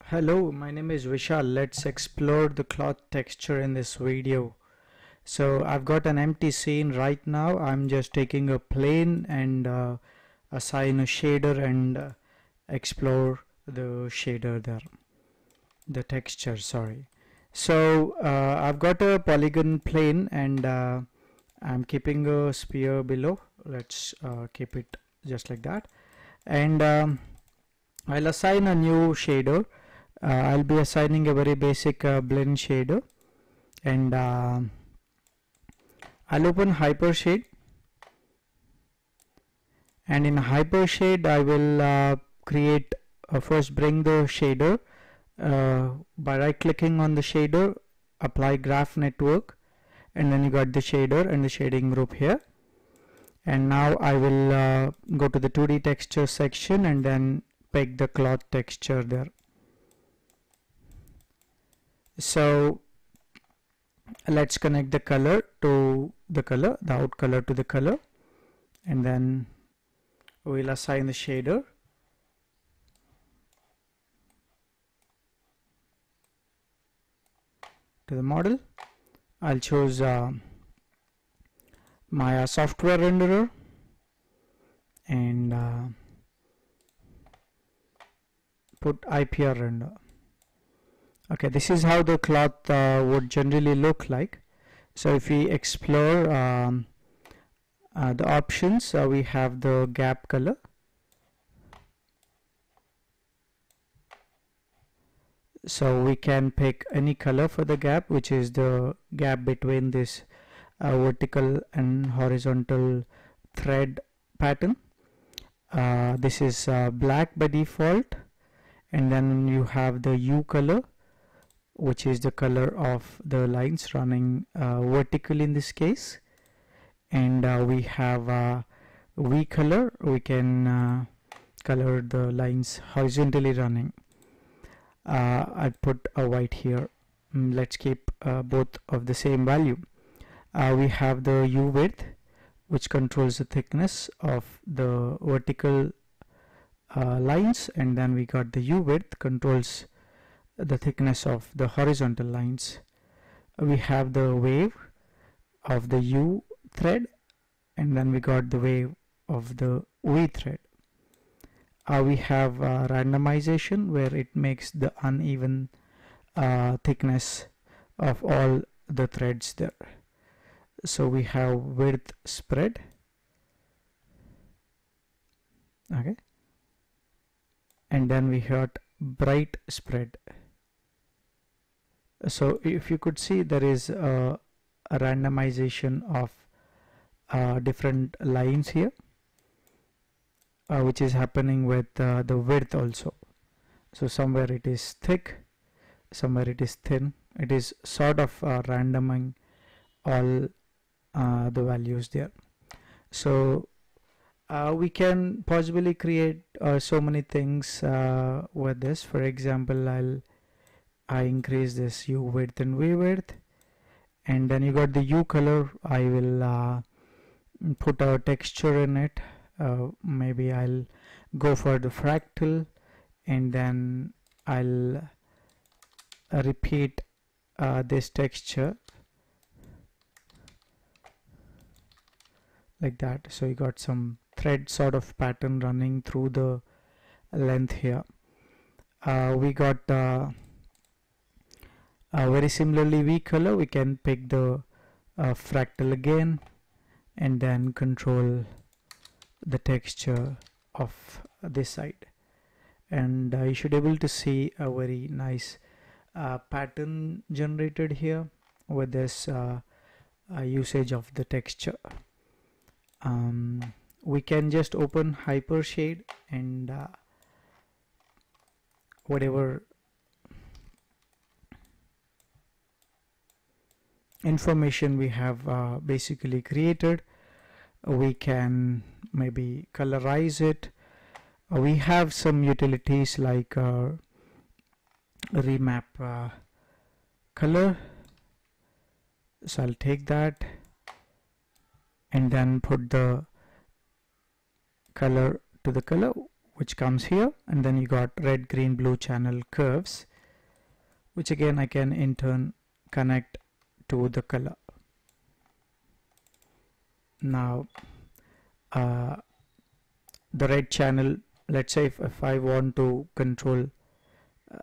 Hello, my name is Vishal. Let's explore the cloth texture in this video. So I've got an empty scene right now. I'm just taking a plane and assign a shader and explore the shader there, the texture, sorry. So I've got a polygon plane and I'm keeping a sphere below. Let's keep it just like that. And I'll assign a new shader. I'll be assigning a very basic blend shader, and I'll open Hypershade, and in Hypershade I will create first bring the shader by right clicking on the shader, apply graph network, and then you got the shader and the shading group here. And now I will go to the 2D texture section and then pick the cloth texture there. So let's connect the color to the color, the out color to the color, and then we'll assign the shader. To the model, I'll choose Maya software renderer and put IPR render. Okay, this is how the cloth would generally look like. So if we explore the options, we have the gap color. So we can pick any color for the gap, which is the gap between this vertical and horizontal thread pattern. This is black by default, and then you have the U color, which is the color of the lines running vertically in this case, and we have V color. We can color the lines horizontally running. I put a white here. Let's keep both of the same value. We have the U width, which controls the thickness of the vertical lines, and then we got the U width controls the thickness of the horizontal lines. We have the wave of the U thread, and then we got the wave of the V thread. We have randomization, where it makes the uneven thickness of all the threads there. So we have width spread, okay, and then we got bright spread. So if you could see, there is a randomization of different lines here, which is happening with the width also. So somewhere it is thick, somewhere it is thin. It is sort of randoming all the values there. So we can possibly create so many things with this. For example, I increase this U width and V width, and then you got the U color. I will put a texture in it. Maybe I'll go for the fractal, and then I'll repeat this texture like that. So you got some thread sort of pattern running through the length here. We got very similarly V color. We can pick the fractal again and then control the texture of this side, and you should be able to see a very nice pattern generated here with this usage of the texture. We can just open Hypershade and whatever information we have basically created, we can maybe colorize it. We have some utilities like remap color, so I'll take that and then put the color to the color. which comes here, and then you got red, green, blue channel curves, which again I can in turn connect to the color. Now the red channel, let's say if I want to control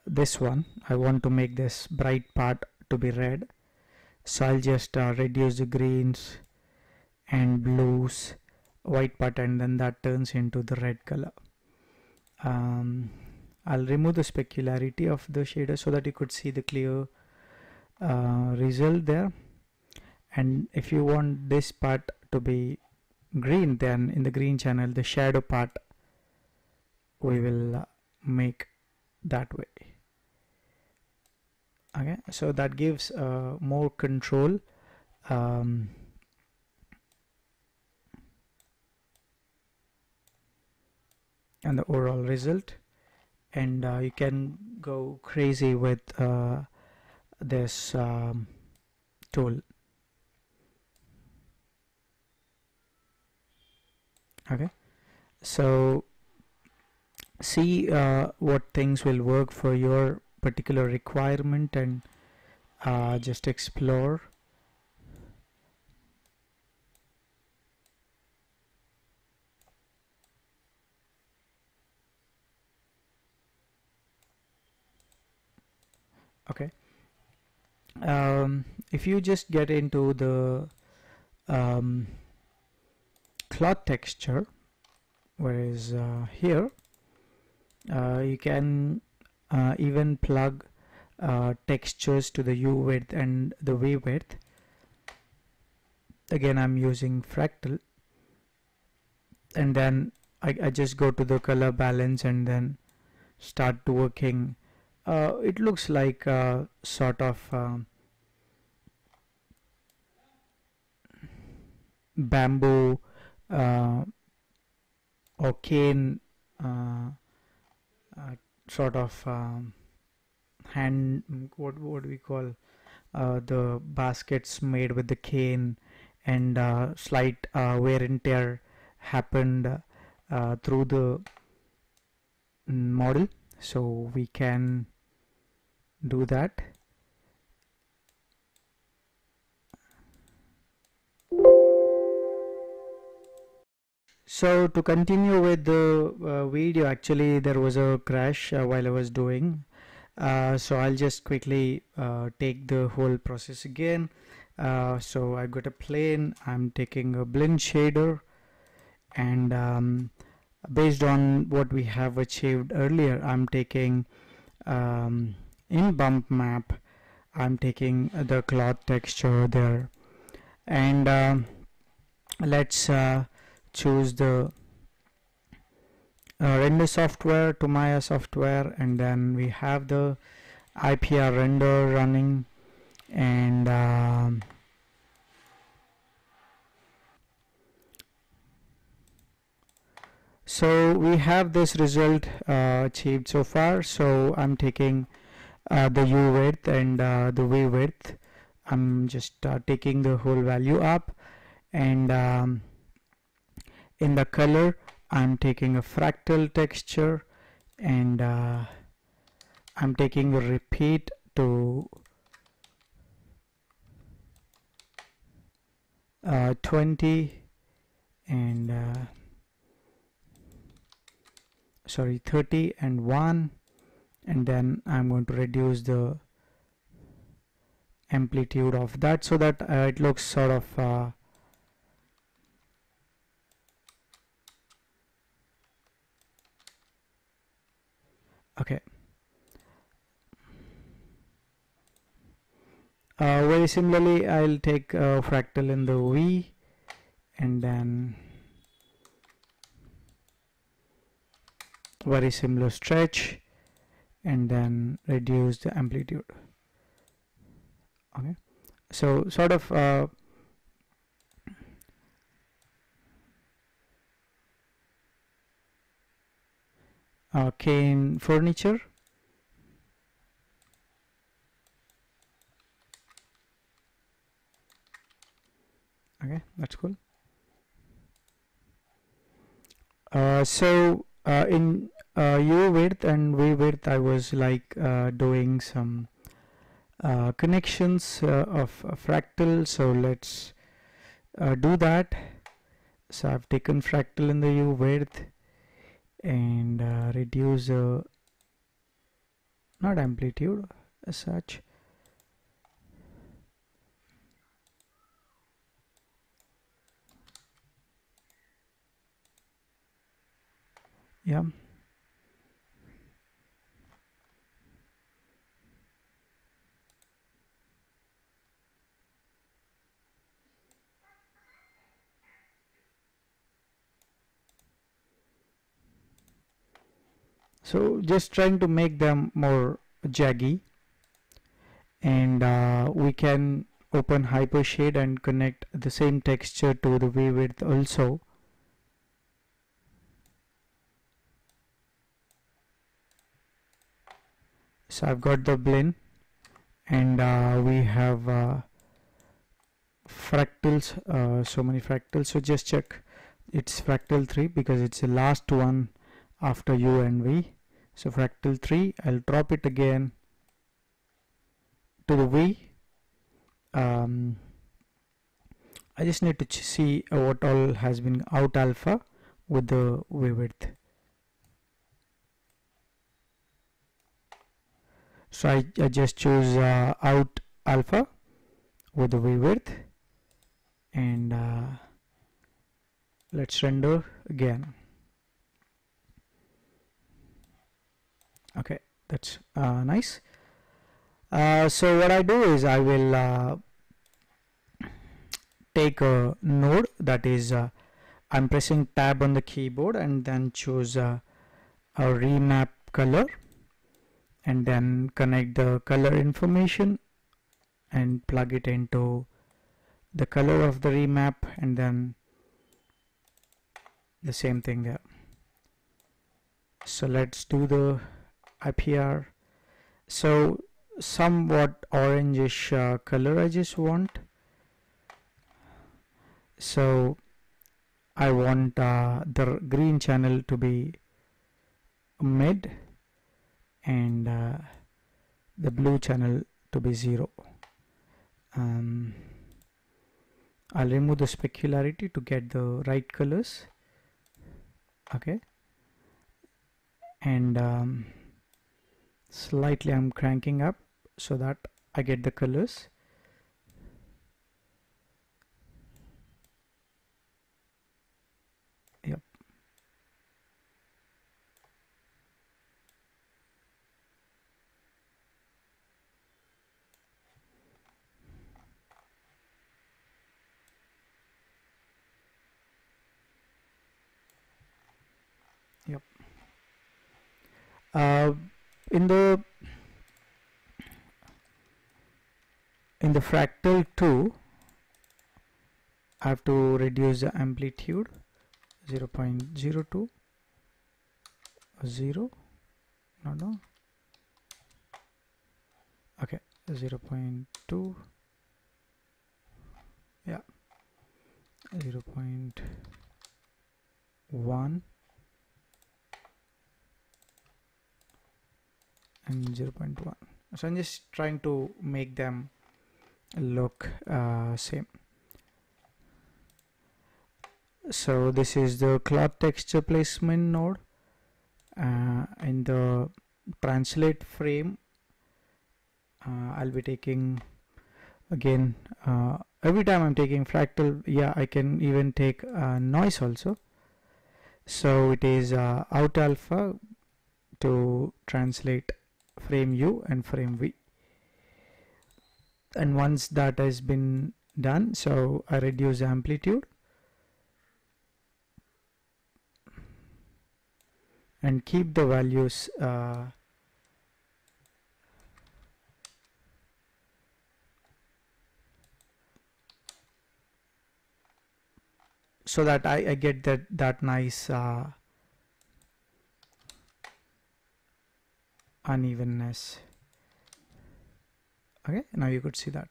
this one, I want to make this bright part to be red, so I'll just reduce the greens and blues, white part, and then that turns into the red color. I'll remove the specularity of the shader so that you could see the clear result there. And if you want this part to be green, then in the green channel the shadow part we will make that way. Okay, so that gives more control and the overall result, and you can go crazy with this tool. Okay, so see what things will work for your particular requirement, and just explore. Okay, if you just get into the cloth texture, whereas here you can even plug textures to the U width and the V width. Again, I'm using fractal, and then I just go to the color balance and then start working. It looks like sort of bamboo or cane sort of hand, what do we call the baskets made with the cane, and slight wear and tear happened through the model, so we can do that. So to continue with the video, actually there was a crash while I was doing, so I'll just quickly take the whole process again. So I got a plane, I'm taking a blend shader, and based on what we have achieved earlier, I'm taking in bump map, I'm taking the cloth texture there, and let's choose the render software to Maya software, and then we have the IPR render running, and so we have this result achieved so far. So I'm taking the U width and the V width. I'm just taking the whole value up, and in the color I'm taking a fractal texture, and I'm taking a repeat to 20, and sorry, 30 and 1, and then I'm going to reduce the amplitude of that so that it looks sort of okay. Very similarly, I'll take a fractal in the V, and then very similar stretch, and then reduce the amplitude. Okay, so sort of Kane furniture. Okay, that's cool. So In U width and V width, I was like doing some connections of a fractal. So let's do that. So I've taken fractal in the U width and reduce not amplitude as such. Yeah. So just trying to make them more jaggy, and we can open Hypershade and connect the same texture to the V width also. So I've got the blend, and we have fractals, so many fractals. So just check it's fractal 3 because it's the last one after U and V. So fractal 3, I'll drop it again to the V. I just need to see what all has been out alpha with the V width. So I just choose out alpha with the V width, and let's render again. Okay, that's nice. So what I do is I will take a node, that is I'm pressing tab on the keyboard and then choose a remap color, and then connect the color information and plug it into the color of the remap, and then the same thing there. So let's do the IPR. So somewhat orangish color I just want. So I want the green channel to be mid and the blue channel to be 0. I'll remove the specularity to get the right colors. Okay, and slightly I'm cranking up so that I get the colors. Yep. Yep. In the fractal 2, I have to reduce the amplitude 0.02 0 no okay 0.2, yeah, 0.1 and 0.1. So I'm just trying to make them look same. So this is the cloth texture placement node. In the translate frame, I'll be taking again every time I'm taking fractal, yeah, I can even take noise also. So it is out alpha to translate frame U and frame V, and once that has been done, so I reduce amplitude and keep the values so that I get that nice unevenness. Okay, now you could see that.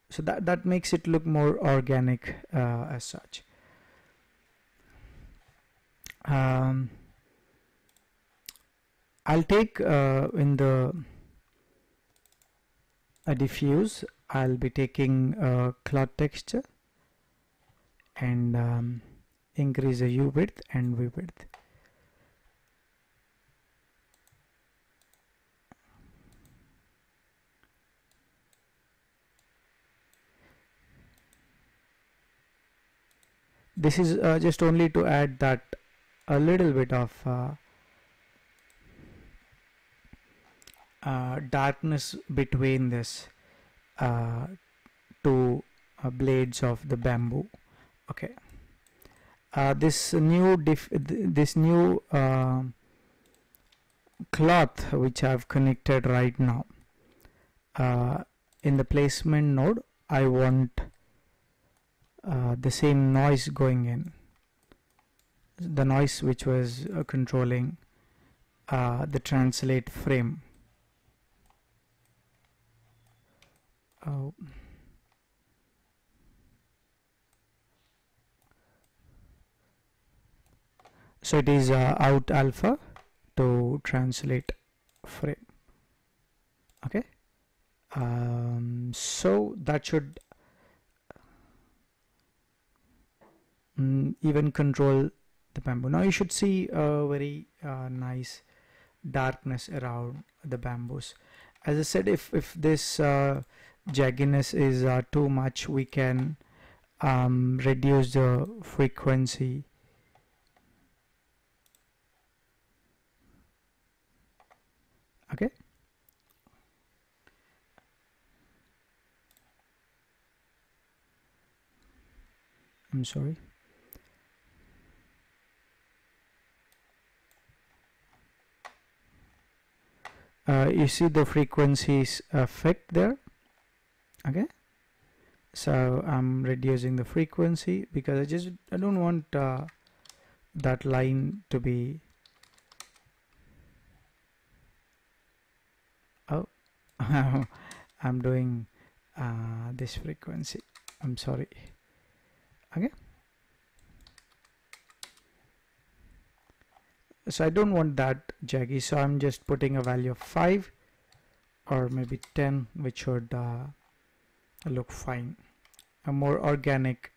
So that makes it look more organic as such. I'll take in the diffuse, I'll be taking cloth texture and increase the U width and V width. This is just only to add that a little bit of darkness between this two blades of the bamboo. Okay. This new cloth which I've connected right now, in the placement node I want the same noise going in, the noise which was controlling the translate frame. So it is out alpha to translate frame. Okay. So that should even control the bamboo. Now you should see a very nice darkness around the bamboos. As I said, if this jagginess is too much, we can reduce the frequency. Okay. I'm sorry. You see the frequencies effect there. Okay, so I'm reducing the frequency because I don't want that line to be I'm doing this frequency. I'm sorry. Okay, so I don't want that jaggy, so I'm just putting a value of 5 or maybe 10, which should look fine. A more organic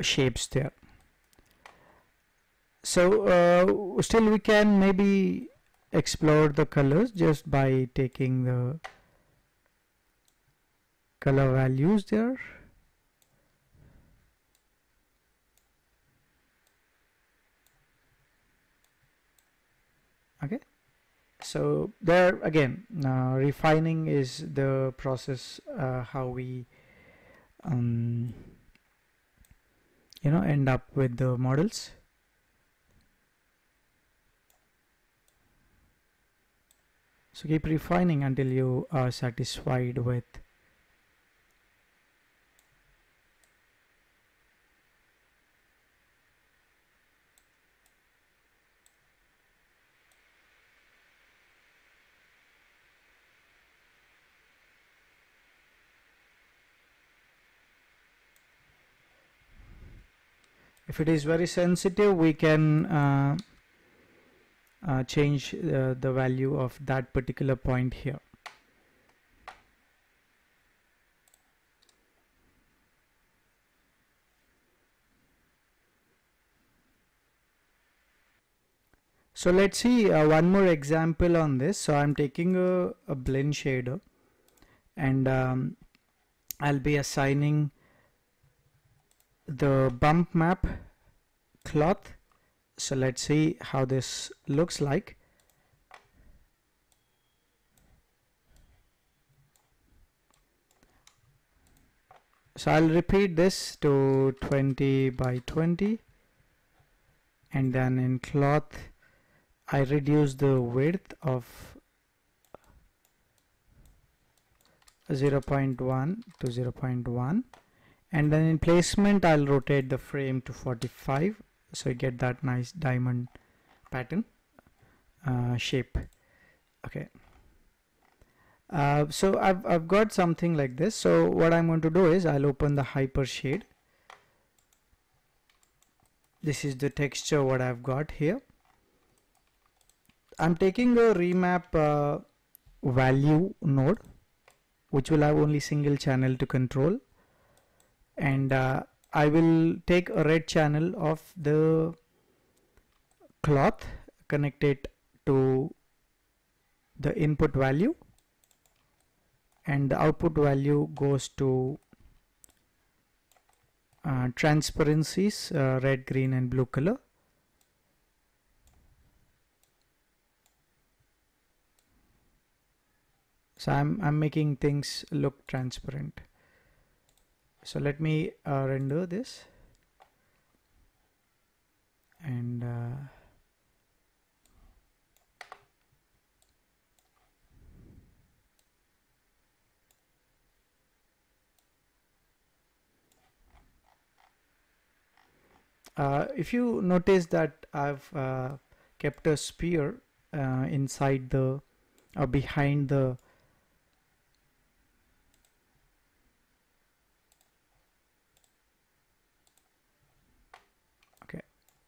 shapes there. So still we can maybe explore the colors just by taking the color values there. Okay, so there again, refining is the process how we end up with the models. So keep refining until you are satisfied with if it is very sensitive, we can change the value of that particular point here. So let's see one more example on this. So I'm taking a blend shader and I'll be assigning the bump map cloth. So let's see how this looks like. So I'll repeat this to 20 by 20, and then in cloth I reduce the width of 0.1 to 0.1, and then in placement I'll rotate the frame to 45, so you get that nice diamond pattern shape. Okay, so I've got something like this. So what I'm going to do is I'll open the Hypershade, this is the texture what I've got here. I'm taking a remap value node which will have only single channel to control, and I will take a red channel of the cloth, connect it to the input value, and the output value goes to transparencies, red, green and blue color. So I'm making things look transparent. So let me render this, and if you notice that I've kept a sphere inside the behind the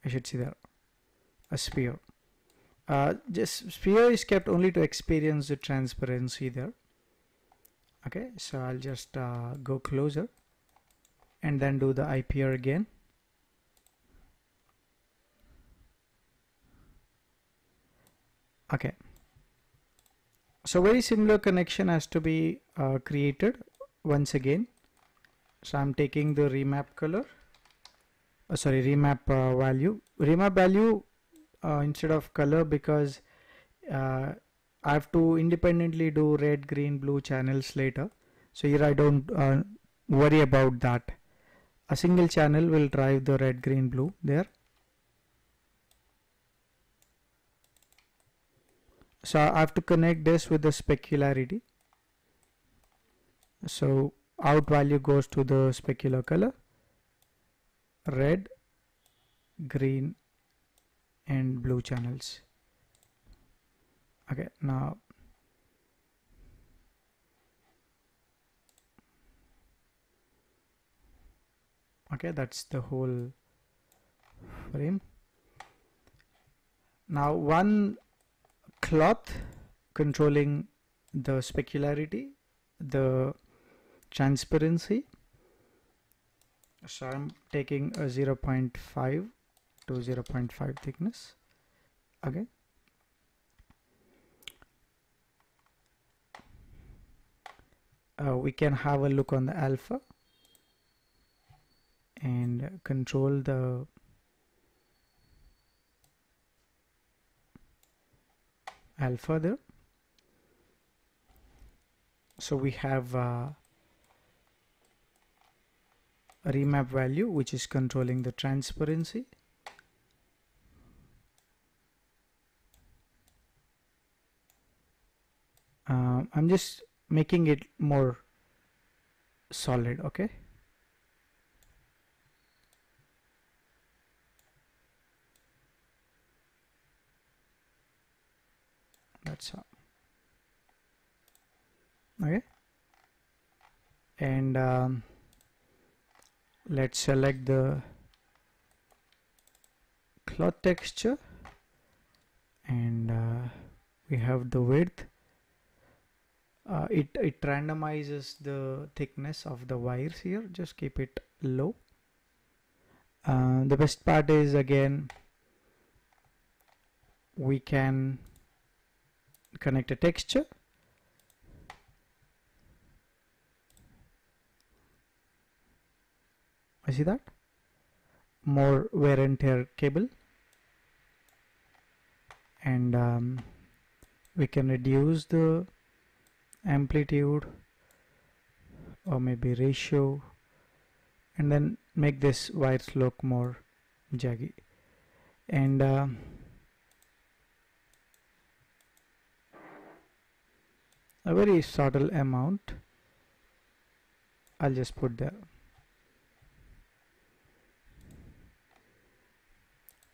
I should see there a sphere. This sphere is kept only to experience the transparency there. Okay, so I'll just go closer and then do the IPR again. Okay, so very similar connection has to be created once again. So I'm taking the remap color, remap value instead of color, because I have to independently do red, green, blue channels later. So here I don't worry about that. A single channel will drive the red, green, blue there. So I have to connect this with the specularity. So out value goes to the specular color, red, green and blue channels. Okay, now okay, that's the whole frame. Now one cloth controlling the specularity, the transparency. So I'm taking a 0.5 to 0.5 thickness. Okay, we can have a look on the alpha and control the alpha there. So we have a remap value which is controlling the transparency. I'm just making it more solid. Okay, that's how. Okay, and let's select the cloth texture, and we have the width. It randomizes the thickness of the wires here. Just keep it low. The best part is, again, we can connect a texture. I see that more wear and tear cable, and we can reduce the amplitude or maybe ratio, and then make this wires look more jaggy, and a very subtle amount I'll just put there.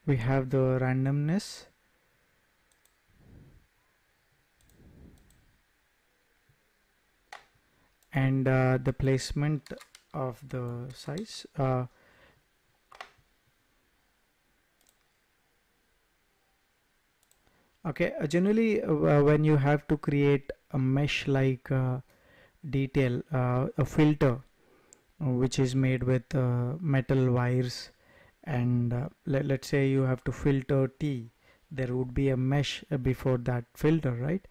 We have the randomness, and the placement of the size. Okay, generally when you have to create a mesh like detail, a filter which is made with metal wires, and let's say you have to filter tea, there would be a mesh before that filter, right?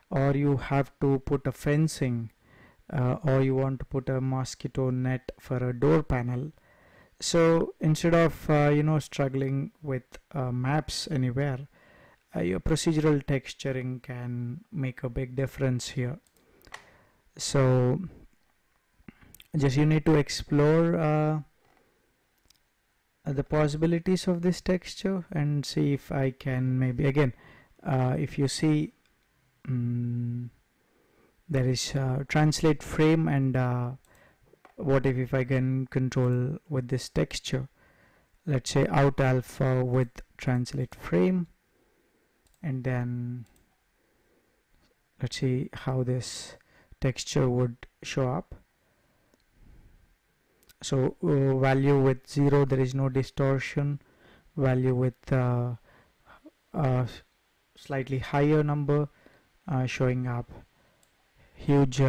Or you have to put a fencing, or you want to put a mosquito net for a door panel. So instead of struggling with maps anywhere, your procedural texturing can make a big difference here. So just you need to explore the possibilities of this texture and see if I can maybe again, if you see, there is translate frame, and what if I can control with this texture, let's say out alpha with translate frame, and then let's see how this texture would show up. So value with 0, there is no distortion. Value with slightly higher number, showing up huge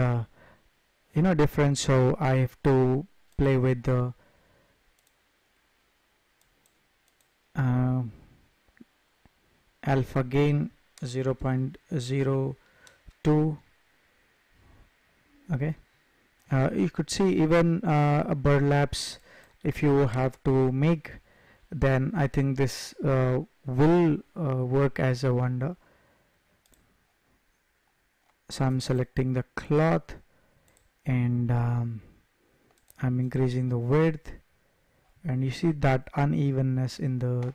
difference. So I have to play with the alpha gain 0.02. Okay, you could see even burlaps if you have to make, then I think this will work as a wonder. So I'm selecting the cloth, and I'm increasing the width, and you see that unevenness in the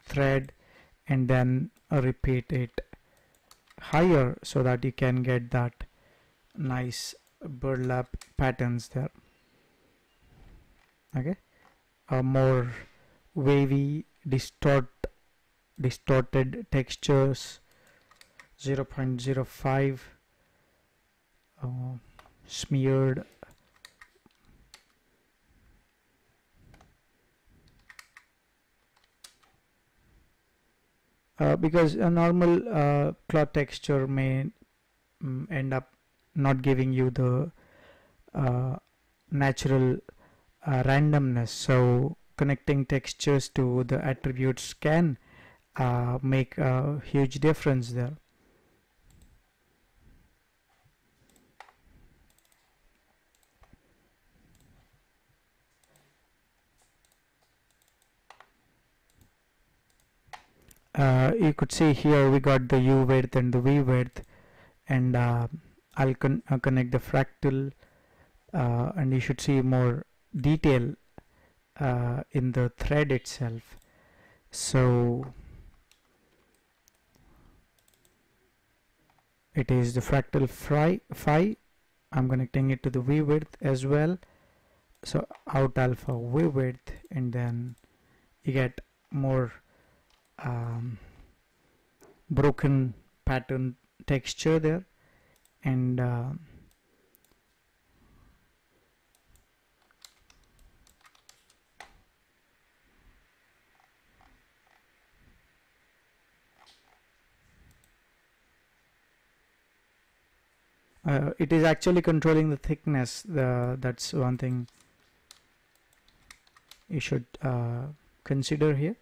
thread, and then repeat it higher so that you can get that nice burlap patterns there. Okay, more wavy distorted textures, 0.05, smeared, because a normal cloth texture may end up not giving you the natural randomness. So connecting textures to the attributes can make a huge difference there. You could see here we got the U width and the V width, and I'll connect the fractal, and you should see more detail in the thread itself. So it is the fractal phi. I'm connecting it to the V width as well. So out alpha V width, and then you get more broken pattern texture there, and it is actually controlling the thickness. That's one thing you should consider here.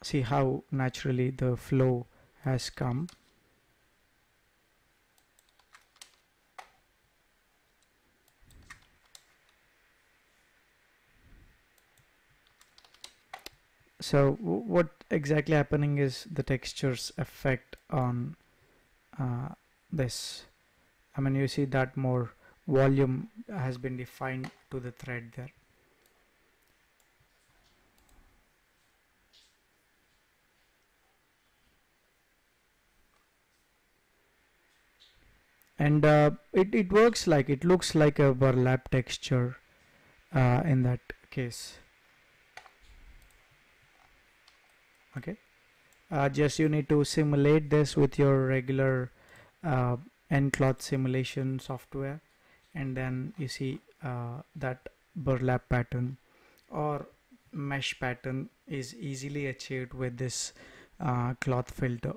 See how naturally the flow has come. So what exactly happening is the textures effect on this. I mean, you see that more volume has been defined to the thread there. And it works like, it looks like a burlap texture in that case. Okay, just you need to simulate this with your regular N-cloth simulation software, and then you see that burlap pattern. Or mesh pattern is easily achieved with this cloth filter.